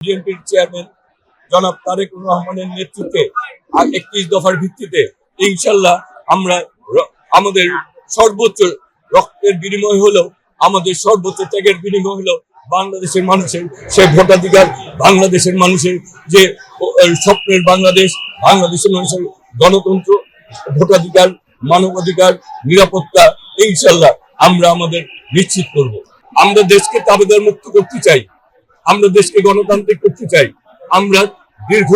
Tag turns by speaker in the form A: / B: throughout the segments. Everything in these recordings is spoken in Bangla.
A: বিএনপির চেয়ারম্যান জনাব তারেক রহমানের নেতৃত্বে 31 দফার ভিত্তিতে ইনশাল্লাহ আমরা আমাদের সর্বোচ্চ রক্তের বিনিময় হলো, আমাদের সর্বোচ্চ ত্যাগের বিনিময় হলো বাংলাদেশের মানুষের সে ভোটাধিকার, বাংলাদেশের মানুষের যে স্বপ্নের বাংলাদেশ, বাংলাদেশের মানুষের গণতন্ত্র, ভোটাধিকার, মানবাধিকার, নিরাপত্তা ইনশাল্লাহ আমরা আমাদের নিশ্চিত করব। আমরা দেশকে তাবেদার মুক্ত করতে চাই, আমরা দেশকে গণতান্ত্রিক করতে চাই। আমরা দীর্ঘ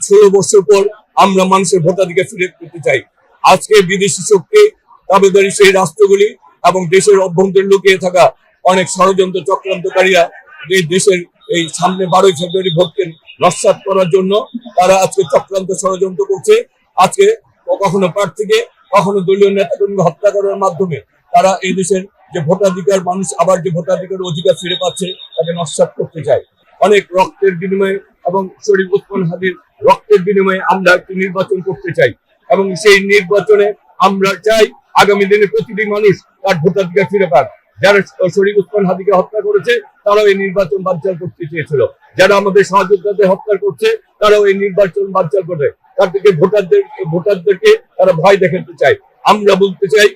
A: 16 বছর পর আমরা মানুষের ভোটাধিকার ফিরে পেতে চাই। আজকে বিদেশি শক্তি, তাবেদারি সেই রাষ্ট্রগুলি এবং দেশের অভ্যন্তরে লুকিয়ে থাকা অনেক ষড়যন্ত্র চক্রান্তকারীরা এই দেশের এই সামনে 12ই ফেব্রুয়ারি ভোটকে নস্যাৎ করার জন্য তারা আজকে চক্রান্ত ষড়যন্ত্র করছে। আজকে কখনো প্রার্থীকে, কখনো দলীয় নেতাকর্মী হত্যা করার মাধ্যমে তারা এই দেশের যে ভোটাধিকার, মানুষ আবার যে ভোটাধিকার অধিকার ফিরে পাচ্ছে তাকে নস্যাৎ করতে চায়। অনেক রক্তের বিনিময়ে এবং শরীফ ওসমান হাদির রক্তের বিনিময়ে আমরা একটি নির্বাচন করতে চাই এবং সেই নির্বাচনে আমরা চাই আগামী দিনে প্রতিটি মানুষ তার ভোটাধিকার ফিরে পাক। যারা শরীফ ওসমান হাদিকে হত্যা করেছে তারাও এই নির্বাচন বানচাল করতে চেয়েছিল, যারা আমাদের সহযোদ্ধাদের হত্যা করছে তারাও এই নির্বাচন বানচাল করে তাদেরকে ভোটারদেরকে তারা ভয় দেখাতে চায়। আমরা বলতে চাই,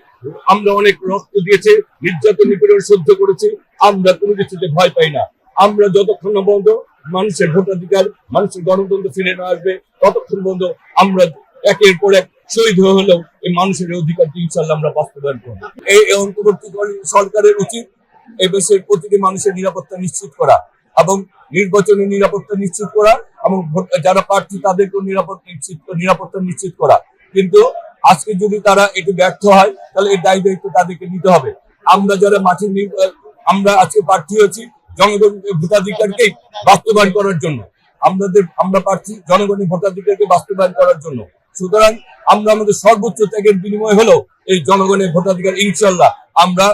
A: আমরা অনেক রক্ত দিয়েছে, নির্যাতন নিপীড়ন সহ্য করেছি, আমরা কোনো কিছুতে ভয় পাই না। আমরা যতক্ষণ পর্যন্ত মানুষের ভোটাধিকার, মানুষের গণতন্ত্র ফিরে না আসবে ততক্ষণ পর্যন্ত আমরা একের পর এক শহীদ হয়ে হলেও এই মানুষের অধিকারটি ইনশাল্লাহ আমরা বাস্তবায়ন করব। এই অন্তর্বর্তীকালীন সরকারের উচিত এই দেশের প্রতিটি মানুষের নিরাপত্তা নিশ্চিত করা এবং নির্বাচনের নিরাপত্তা নিশ্চিত করা এবং যারা প্রার্থী তাদেরকেও নিরাপত্তা নিশ্চিত করা। কিন্তু আজকে যদি তারা এটি ব্যর্থ হয় তাহলে এর দায় দায়িত্ব তাদেরকে নিতে হবে। আমরা যারা আমরা আজকে প্রার্থী হয়েছি জনগণের ভোটাধিকারকে বাস্তবায়ন করার জন্য, আমরা প্রার্থী জনগণের ভোটাধিকারকে বাস্তবায়ন করার জন্য। সুতরাং আমরা আমাদের সর্বোচ্চ ত্যাগের বিনিময় হলো এই জনগণের ভোটাধিকার ইনশাল্লাহ আমরা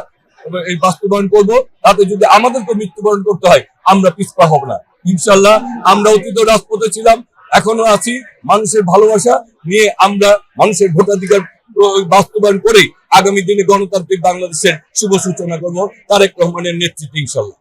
A: এই বাস্তবায়ন করব। তাতে যদি আমাদেরকে মৃত্যুবরণ করতে হয় আমরা পিছপা হব না ইনশাল্লাহ। আমরা অতীত রাজপথে ছিলাম, এখনো আছি, মানুষের ভালোবাসা নিয়ে আমরা মানুষের ভোটাধিকার বাস্তবায়ন করে আগামী দিনে গণতান্ত্রিক বাংলাদেশের শুভ সূচনা করব তারেক রহমানের নেতৃত্বে ইনশাল্লাহ।